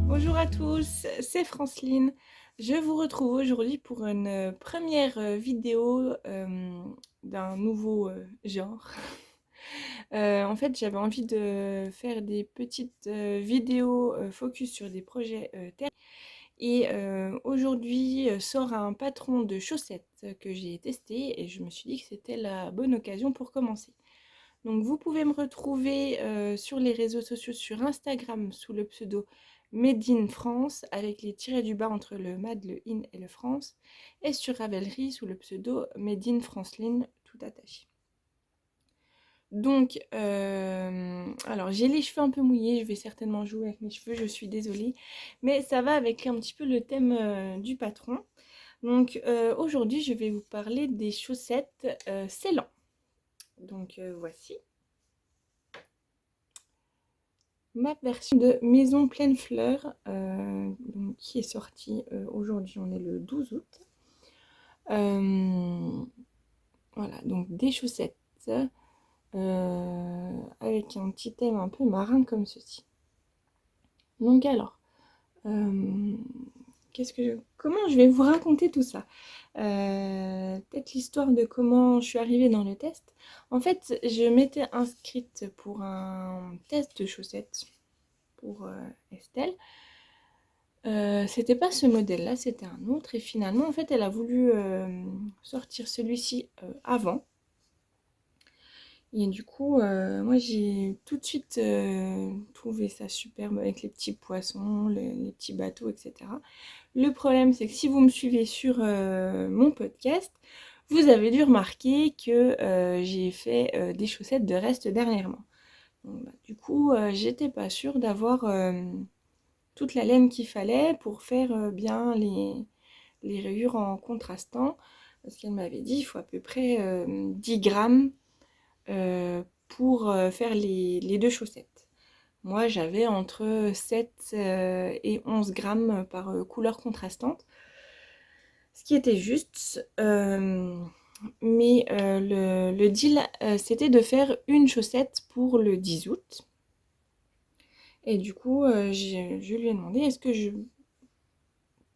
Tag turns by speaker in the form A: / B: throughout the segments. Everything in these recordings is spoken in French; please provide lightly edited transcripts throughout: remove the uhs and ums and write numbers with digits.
A: Bonjour à tous, c'est Franceline. Je vous retrouve aujourd'hui pour une première vidéo d'un nouveau genre. En fait, j'avais envie de faire des petites vidéos focus sur des projets terre. Et aujourd'hui sort un patron de chaussettes que j'ai testé et je me suis dit que c'était la bonne occasion pour commencer. Donc vous pouvez me retrouver sur les réseaux sociaux, sur Instagram sous le pseudo Made in France avec les tirets du bas entre le Mad, le In et le France, et sur Ravelry sous le pseudo Made in Franceline tout attaché. Donc, alors j'ai les cheveux un peu mouillés, je vais certainement jouer avec mes cheveux, je suis désolée, mais ça va avec un petit peu le thème du patron. Donc aujourd'hui je vais vous parler des chaussettes Ceylan. Donc voici ma version de Maison Pleine Fleur, qui est sortie aujourd'hui, on est le 12 août. Voilà, donc des chaussettes avec un petit thème un peu marin comme ceci. Donc alors, comment je vais vous raconter tout ça? Peut-être l'histoire de comment je suis arrivée dans le test. En fait, je m'étais inscrite pour un test de chaussettes pour Estelle. C'était pas ce modèle-là, c'était un autre. Et finalement, en fait, elle a voulu sortir celui-ci avant. Et du coup, moi, j'ai tout de suite trouvé ça superbe avec les petits poissons, les petits bateaux, etc. Le problème, c'est que si vous me suivez sur mon podcast, vous avez dû remarquer que j'ai fait des chaussettes de reste dernièrement. Donc, du coup, j'étais pas sûre d'avoir toute la laine qu'il fallait pour faire bien les rayures en contrastant. Parce qu'elle m'avait dit il faut à peu près 10 grammes pour faire les deux chaussettes. Moi, j'avais entre 7 et 11 grammes par couleur contrastante. Ce qui était juste. Mais le deal, c'était de faire une chaussette pour le 10 août. Et du coup, je lui ai demandé est-ce que je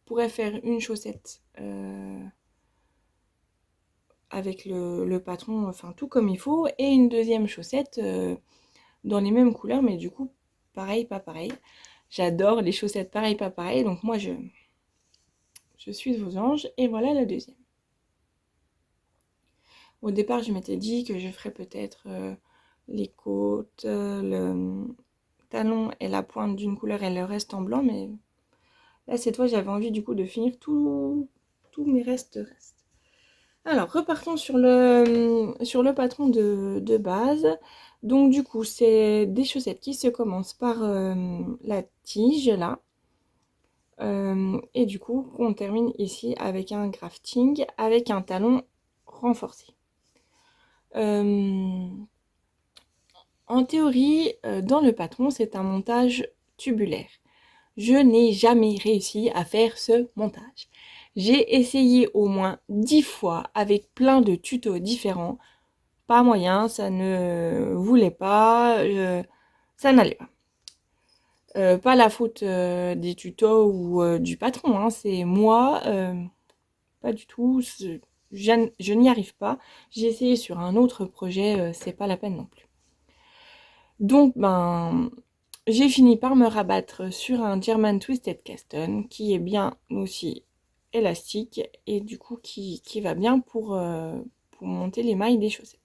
A: pourrais faire une chaussette avec le patron, enfin tout comme il faut, et une deuxième chaussette dans les mêmes couleurs, mais du coup, pareil, pas pareil. J'adore les chaussettes pareil, pas pareil, donc moi je suis de vos anges, et voilà la deuxième. Au départ, je m'étais dit que je ferais peut-être les côtes, le talon et la pointe d'une couleur et le reste en blanc, mais là, cette fois, j'avais envie du coup de finir tous mes restes. Alors, repartons sur le patron de base. Donc, du coup, c'est des chaussettes qui se commencent par la tige, là. Et du coup, on termine ici avec un grafting, avec un talon renforcé. En théorie, dans le patron, c'est un montage tubulaire. Je n'ai jamais réussi à faire ce montage. J'ai essayé au moins 10 fois avec plein de tutos différents. Pas moyen, ça ne voulait pas, ça n'allait pas. Pas la faute des tutos ou du patron, hein, c'est moi, pas du tout. Je n'y arrive pas. J'ai essayé sur un autre projet, c'est pas la peine non plus. Donc, j'ai fini par me rabattre sur un German Twisted Caston qui est bien aussi élastique et du coup qui va bien pour monter les mailles des chaussettes.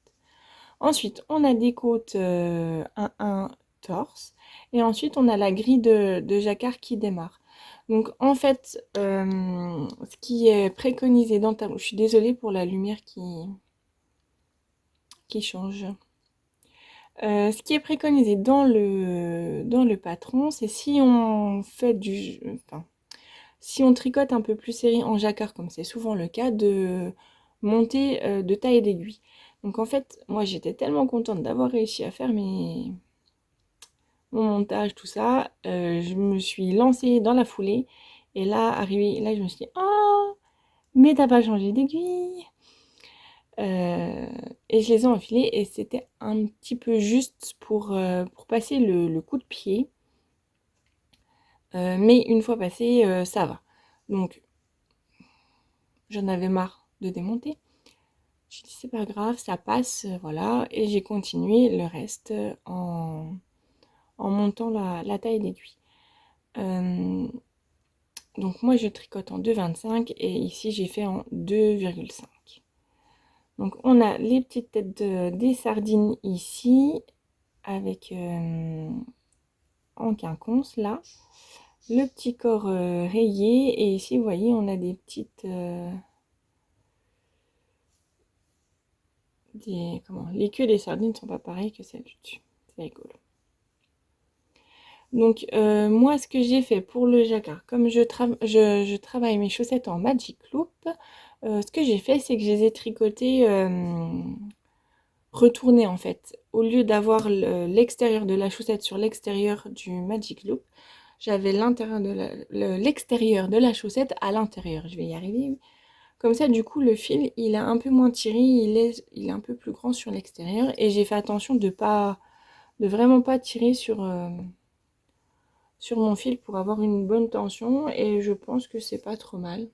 A: Ensuite, on a des côtes 1-1 torse et ensuite on a la grille de jacquard qui démarre. Donc en fait, ce qui est préconisé dans ta... Je suis désolée pour la lumière qui change. Ce qui est préconisé dans le patron, c'est si on fait si on tricote un peu plus serré en jacquard, comme c'est souvent le cas, de monter de taille d'aiguille. Donc en fait, moi j'étais tellement contente d'avoir réussi à faire mon montage, tout ça. Je me suis lancée dans la foulée. Et là, arrivé, là je me suis dit, oh, mais t'as pas changé d'aiguille. Et je les ai enfilés et c'était un petit peu juste pour passer le coup de pied. Mais une fois passé, ça va. Donc, j'en avais marre de démonter. J'ai dit c'est pas grave, ça passe, voilà. Et j'ai continué le reste en montant la taille d'aiguille. Donc moi je tricote en 2,25 et ici j'ai fait en 2,5. Donc on a les petites têtes des sardines ici avec en quinconce là. Le petit corps rayé et ici vous voyez on a des petites les queues des sardines ne sont pas pareilles que celles du dessus. C'est rigolo. Donc moi ce que j'ai fait pour le jacquard, comme je travaille mes chaussettes en Magic Loop, ce que j'ai fait c'est que je les ai tricotées retournées en fait. Au lieu d'avoir l'extérieur de la chaussette sur l'extérieur du Magic Loop, j'avais l'extérieur de la chaussette à l'intérieur. Je vais y arriver. Comme ça, du coup, le fil, il est un peu moins tiré, il est un peu plus grand sur l'extérieur. Et j'ai fait attention de vraiment pas tirer sur mon fil pour avoir une bonne tension. Et je pense que c'est pas trop mal.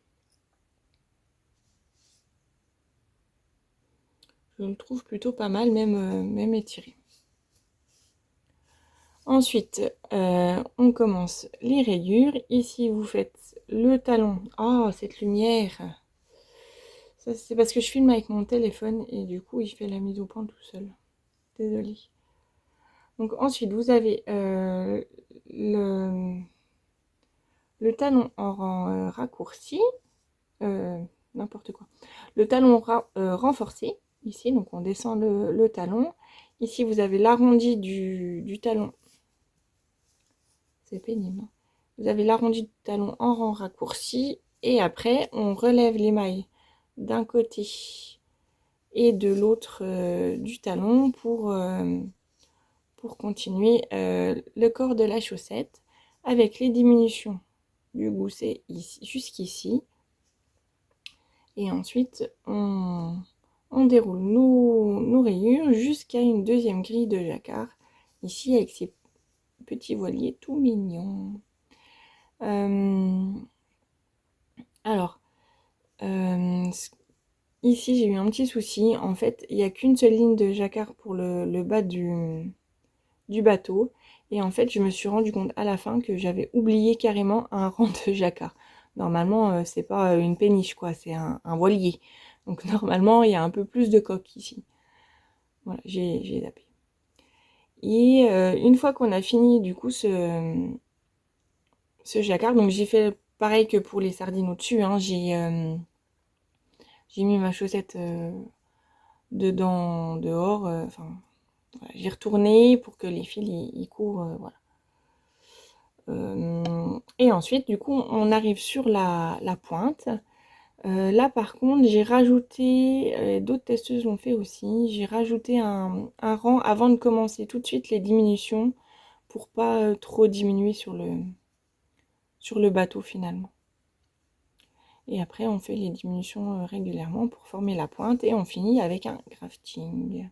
A: Je le trouve plutôt pas mal, même étiré. Ensuite, on commence les rayures. Ici, vous faites le talon. Oh, cette lumière! Ça, c'est parce que je filme avec mon téléphone et du coup, il fait la mise au point tout seul. Désolée. Donc ensuite, vous avez le talon en rang raccourci. N'importe quoi. Le talon renforcé, ici, donc on descend le talon. Ici, vous avez l'arrondi du talon. C'est pénible. Vous avez l'arrondi du talon en rang raccourci. Et après, on relève les mailles d'un côté et de l'autre du talon pour continuer le corps de la chaussette avec les diminutions du gousset jusqu'ici. Et ensuite, on déroule nos rayures jusqu'à une deuxième grille de jacquard, ici avec ces petits voiliers tout mignons. Alors, ici j'ai eu un petit souci. En fait, il n'y a qu'une seule ligne de jacquard pour le bas du bateau. Et en fait, je me suis rendu compte à la fin que j'avais oublié carrément un rang de jacquard. Normalement, c'est pas une péniche, quoi, c'est un voilier. Donc normalement, il y a un peu plus de coque ici. Voilà, j'ai zappé. Et une fois qu'on a fini, du coup, ce jacquard, donc j'ai fait pareil que pour les sardines au-dessus, hein, j'ai mis ma chaussette dedans, dehors, enfin, voilà, j'ai retourné pour que les fils, ils courent, voilà. Et ensuite, du coup, on arrive sur la pointe. Là, par contre, j'ai rajouté, d'autres testeuses l'ont fait aussi, j'ai rajouté un rang avant de commencer tout de suite les diminutions pour pas trop diminuer sur le bateau finalement. Et après, on fait les diminutions régulièrement pour former la pointe et on finit avec un grafting.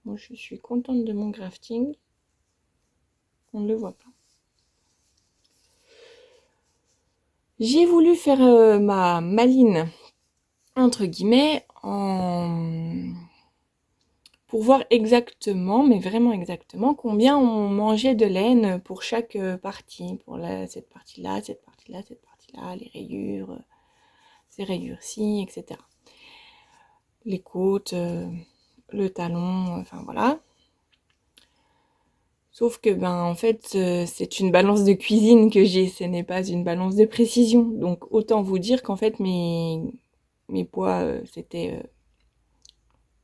A: Moi, je suis contente de mon grafting. On ne le voit pas. J'ai voulu faire ma maline, entre guillemets, pour voir exactement, mais vraiment exactement, combien on mangeait de laine pour chaque partie. Pour cette partie-là, cette partie-là, cette partie-là, les rayures, ces rayures-ci, etc. Les côtes, le talon, enfin voilà. Sauf que, ben, en fait, c'est une balance de cuisine que j'ai, ce n'est pas une balance de précision. Donc, autant vous dire qu'en fait, mes poids, c'était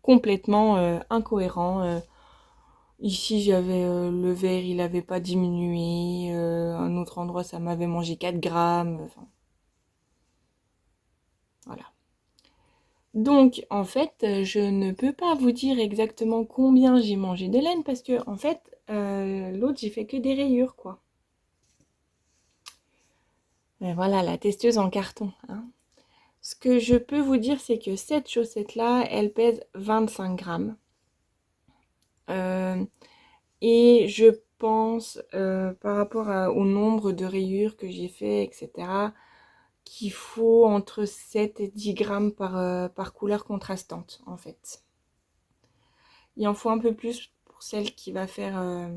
A: complètement incohérent. Ici, j'avais le verre, il n'avait pas diminué. Un autre endroit, ça m'avait mangé 4 grammes. Enfin, voilà. Donc, en fait, je ne peux pas vous dire exactement combien j'ai mangé de laine parce que, en fait, l'autre, j'ai fait que des rayures, quoi. Mais voilà, la testeuse en carton, hein. Ce que je peux vous dire, c'est que cette chaussette-là, elle pèse 25 grammes. Euh, et je pense, par rapport au nombre de rayures que j'ai fait, etc., qu'il faut entre 7 et 10 grammes par couleur contrastante, en fait. Il en faut un peu plus pour celle qui va faire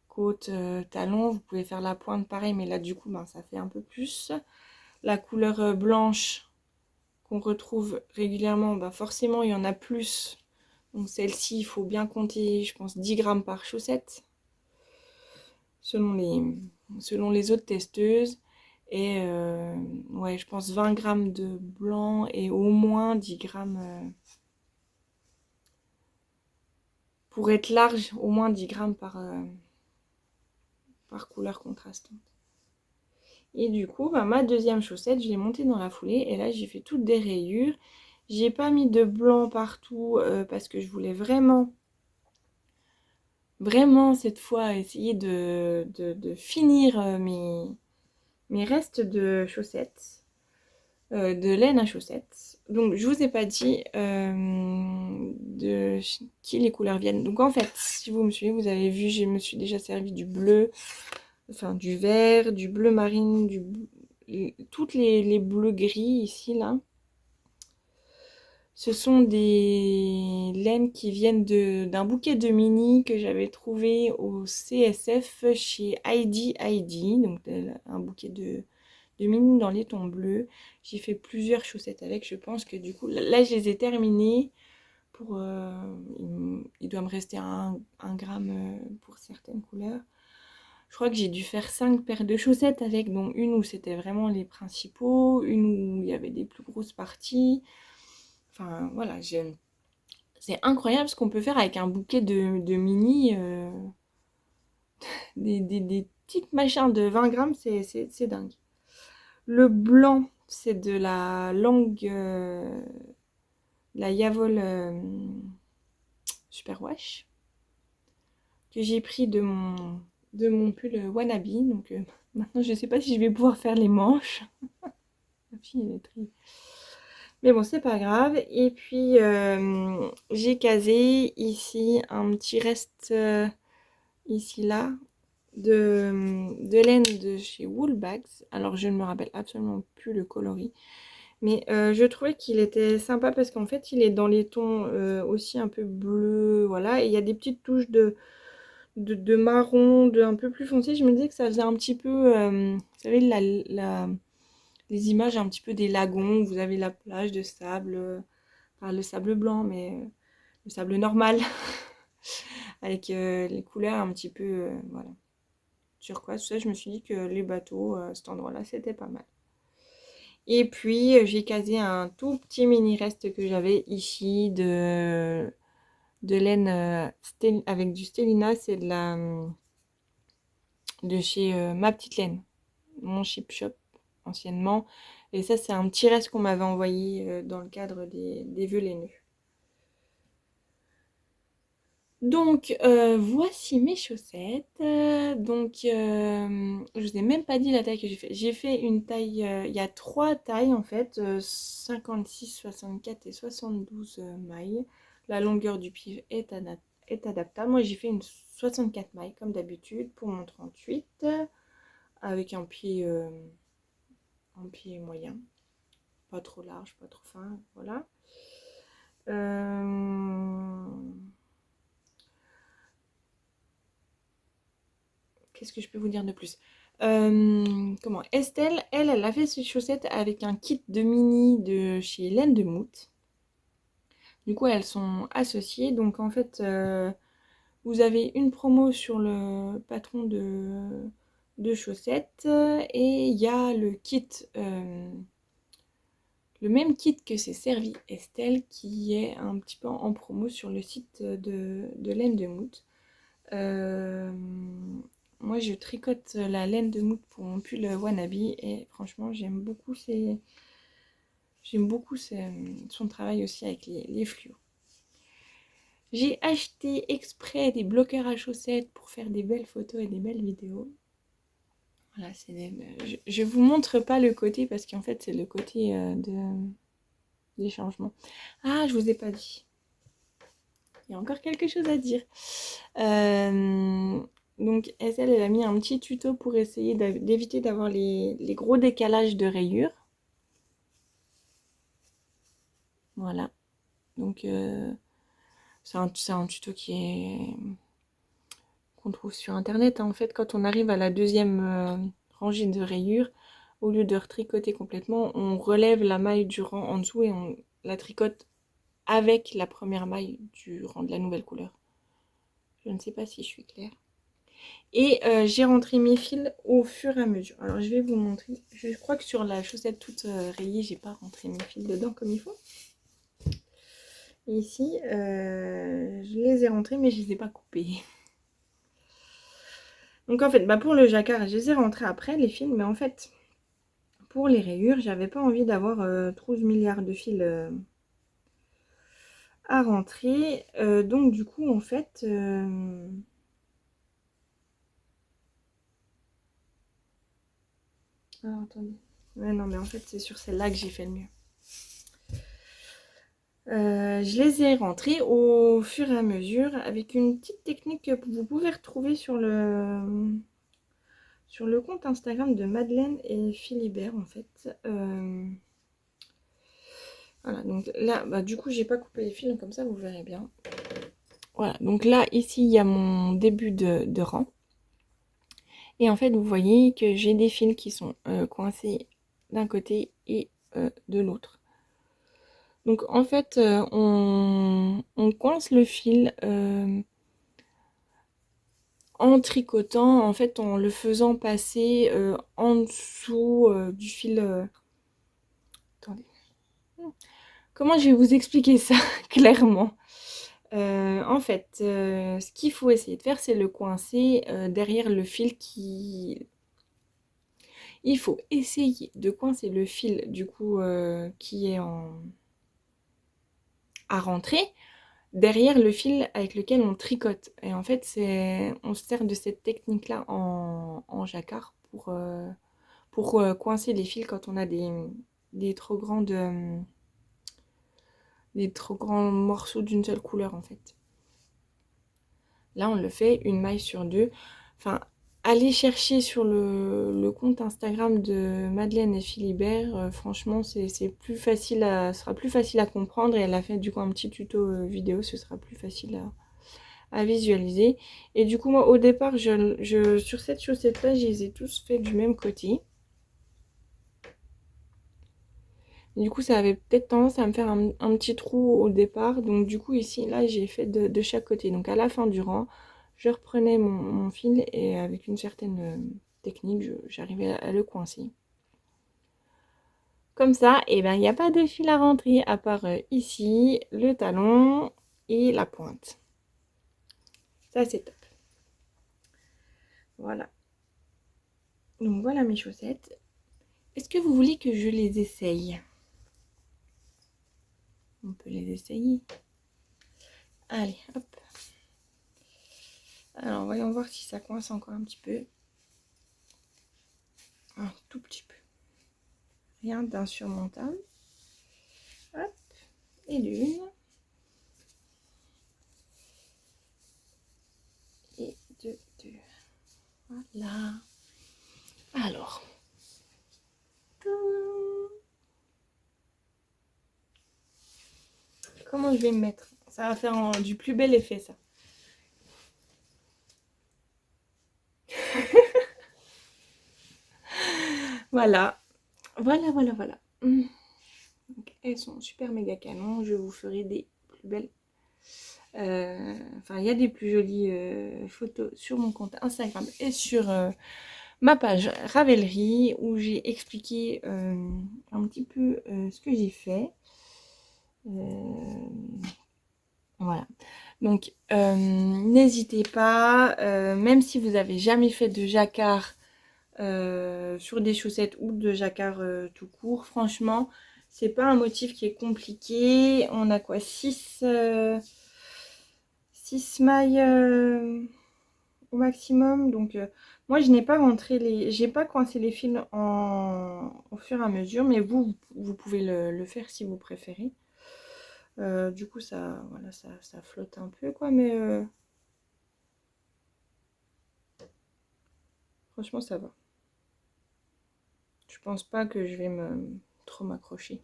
A: côte, talon. Vous pouvez faire la pointe pareil, mais là, du coup, ben, ça fait un peu plus. La couleur blanche qu'on retrouve régulièrement, ben, forcément, il y en a plus. Donc celle-ci, il faut bien compter, je pense, 10 grammes par chaussette, selon les autres testeuses. Et ouais, je pense 20 grammes de blanc et au moins 10 grammes, pour être large, au moins 10 grammes par couleur contrastante. Et du coup, bah, ma deuxième chaussette, je l'ai montée dans la foulée. Et là, j'ai fait toutes des rayures. J'ai pas mis de blanc partout parce que je voulais vraiment cette fois essayer de finir mes restes de chaussettes, de laine à chaussettes. Donc je vous ai pas dit de qui les couleurs viennent. Donc en fait, si vous me suivez, vous avez vu, je me suis déjà servi du bleu, enfin du vert, du bleu marine, toutes les bleus gris ici là. Ce sont des laines qui viennent d'un bouquet de mini que j'avais trouvé au CSF chez Heidi. Donc un bouquet de mini dans les tons bleus. J'ai fait plusieurs chaussettes avec. Je pense que du coup, là je les ai terminées. Il doit me rester un gramme pour certaines couleurs. Je crois que j'ai dû faire 5 paires de chaussettes avec, dont une où c'était vraiment les principaux, une où il y avait des plus grosses parties. Enfin voilà, c'est incroyable ce qu'on peut faire avec un bouquet de mini, des petites machins de 20 grammes, c'est dingue. Le blanc, c'est de la langue, la Yavol Superwash, que j'ai pris de mon pull Wannabe. Donc maintenant, je ne sais pas si je vais pouvoir faire les manches. Ma fille, elle est triste. Mais bon, c'est pas grave. Et puis, j'ai casé ici un petit reste, ici, là, de laine de chez Woolbags. Alors, je ne me rappelle absolument plus le coloris. Mais je trouvais qu'il était sympa parce qu'en fait, il est dans les tons aussi un peu bleu, voilà. Et il y a des petites touches de marron, un peu plus foncé. Je me disais que ça faisait un petit peu, vous savez, les images un petit peu des lagons, où vous avez la plage de sable, enfin le sable blanc, mais le sable normal, avec les couleurs un petit peu, voilà, turquoise. Tout ça, je me suis dit que les bateaux, à cet endroit-là, c'était pas mal. Et puis, j'ai casé un tout petit mini reste que j'avais ici de laine avec du Stellina. C'est de chez Ma Petite Laine, mon chip shop anciennement. Et ça, c'est un petit reste qu'on m'avait envoyé dans le cadre des vœux laineux. Donc, voici mes chaussettes. Donc, je vous ai même pas dit la taille que j'ai fait. J'ai fait une taille, il y a 3 tailles en fait, 56, 64 et 72 mailles. La longueur du pied est adaptable. Moi, j'ai fait une 64 mailles comme d'habitude pour mon 38, avec un pied moyen. Pas trop large, pas trop fin, voilà. Qu'est-ce que je peux vous dire de plus? Comment Estelle, elle a fait ses chaussettes avec un kit de mini de chez Laine de Mout. Du coup, elles sont associées. Donc, en fait, vous avez une promo sur le patron de chaussettes. Et il y a le kit, le même kit que s'est servi Estelle, qui est un petit peu en promo sur le site de Laine de Mout. Moi, je tricote la laine de Mout pour mon pull Wannabe et franchement, j'aime beaucoup son travail aussi avec les fluos. J'ai acheté exprès des bloqueurs à chaussettes pour faire des belles photos et des belles vidéos. Voilà, je vous montre pas le côté parce qu'en fait c'est le côté des changements. Ah, je vous ai pas dit. Il y a encore quelque chose à dire. Donc SL, elle a mis un petit tuto pour essayer d'éviter d'avoir les gros décalages de rayures. Voilà. Donc c'est un tuto qu'on trouve sur internet. En fait, quand on arrive à la deuxième rangée de rayures, au lieu de retricoter complètement, on relève la maille du rang en dessous et on la tricote avec la première maille du rang de la nouvelle couleur. Je ne sais pas si je suis claire. Et j'ai rentré mes fils au fur et à mesure. Alors je vais vous montrer. Je crois que sur la chaussette toute rayée, j'ai pas rentré mes fils dedans comme il faut. Et ici, je les ai rentrés mais je les ai pas coupés. Donc en fait, pour le jacquard, je les ai rentrés après les fils, mais en fait, pour les rayures, j'avais pas envie d'avoir 12 milliards de fils à rentrer. Donc du coup, en fait... Alors attendez. Ouais, non, mais en fait, c'est sur celle-là que j'ai fait le mieux. Je les ai rentrés au fur et à mesure avec une petite technique que vous pouvez retrouver sur le compte Instagram de Madeleine et Philibert en fait. Voilà, donc là, du coup, j'ai pas coupé les fils, donc comme ça, vous verrez bien. Voilà, donc là, ici, il y a mon début de rang. Et en fait, vous voyez que j'ai des fils qui sont coincés d'un côté et de l'autre. Donc en fait, on coince le fil en tricotant, en fait, en le faisant passer en dessous du fil. Attendez. Comment je vais vous expliquer ça clairement? En fait, ce qu'il faut essayer de faire, c'est le coincer derrière le fil qui... Il faut essayer de coincer le fil du coup qui est à rentrer derrière le fil avec lequel on tricote. Et en fait, on se sert de cette technique-là en jacquard pour coincer les fils quand on a des trop des trop grands morceaux d'une seule couleur en fait. Là, on le fait une maille sur deux. Enfin, allez chercher sur le compte Instagram de Madeleine et Philibert. Franchement, c'est plus facile ce sera plus facile à comprendre. Et elle a fait du coup un petit tuto vidéo. Ce sera plus facile à visualiser. Et du coup, moi, au départ, sur cette chaussette-là, je les ai tous fait du même côté. Et du coup, ça avait peut-être tendance à me faire un petit trou au départ. Donc du coup, ici, là, j'ai fait de chaque côté. Donc à la fin du rang, je reprenais mon fil et avec une certaine technique, j'arrivais à le coincer. Comme ça, et ben, il n'y a pas de fil à rentrer à part ici, le talon et la pointe. Ça, c'est top. Voilà. Donc voilà mes chaussettes. Est-ce que vous voulez que je les essaye? On peut les essayer. Allez, hop. Alors, voyons voir si ça coince encore un petit peu. Un tout petit peu. Rien d'insurmontable. Hop. Et l'une. Et deux. Voilà. Alors. Comment je vais me mettre? Ça va faire du plus bel effet, ça. Voilà. Voilà. Donc, elles sont super méga canon. Je vous ferai des plus belles. Enfin, il y a des plus jolies photos sur mon compte Instagram et sur ma page Ravelry où j'ai expliqué un petit peu ce que j'ai fait. Voilà. Donc, n'hésitez pas, même si vous avez jamais fait de jacquard sur des chaussettes ou de jacquard tout court, franchement, c'est pas un motif qui est compliqué. On a quoi? 6 mailles au maximum. Donc moi je n'ai pas rentré j'ai pas coincé les fils au fur et à mesure, mais vous pouvez le faire si vous préférez. Du coup ça, voilà, ça flotte un peu quoi, mais franchement ça va. Je pense pas que je vais trop m'accrocher.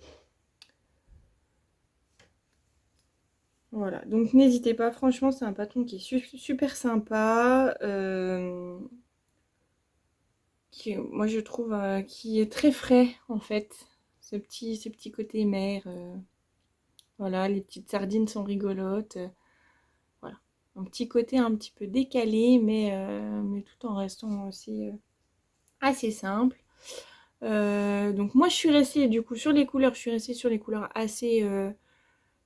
A: Voilà, donc n'hésitez pas, franchement c'est un patron qui est super sympa, moi je trouve qui est très frais en fait, ce petit côté mer, voilà, les petites sardines sont rigolotes, voilà, un petit côté un petit peu décalé, mais tout en restant aussi assez simple. Donc moi je suis restée du coup sur les couleurs, je suis restée sur les couleurs assez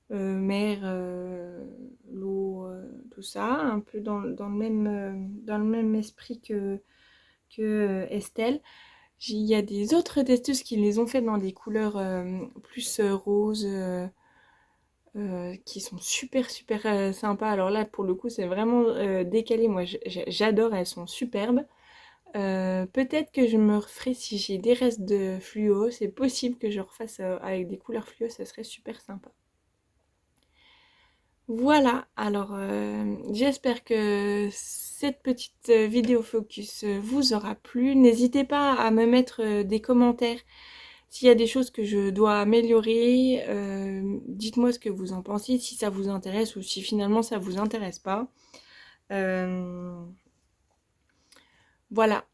A: mer, l'eau, tout ça, un peu dans le même esprit que Estelle. Il y a des autres testeuses qui les ont fait dans des couleurs plus roses, qui sont super sympas. Alors là, pour le coup, c'est vraiment décalé. Moi, j'adore, elles sont superbes. Peut-être que je me referai si j'ai des restes de fluo. C'est possible que je refasse avec des couleurs fluo, ça serait super sympa. Voilà, alors j'espère que cette petite vidéo focus vous aura plu. N'hésitez pas à me mettre des commentaires s'il y a des choses que je dois améliorer. Dites-moi ce que vous en pensez, si ça vous intéresse ou si finalement ça vous intéresse pas. Voilà.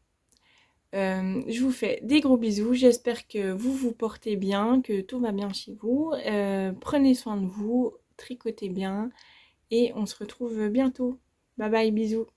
A: Je vous fais des gros bisous, j'espère que vous vous portez bien, que tout va bien chez vous. Prenez soin de vous, tricotez bien et on se retrouve bientôt. Bye bye, bisous.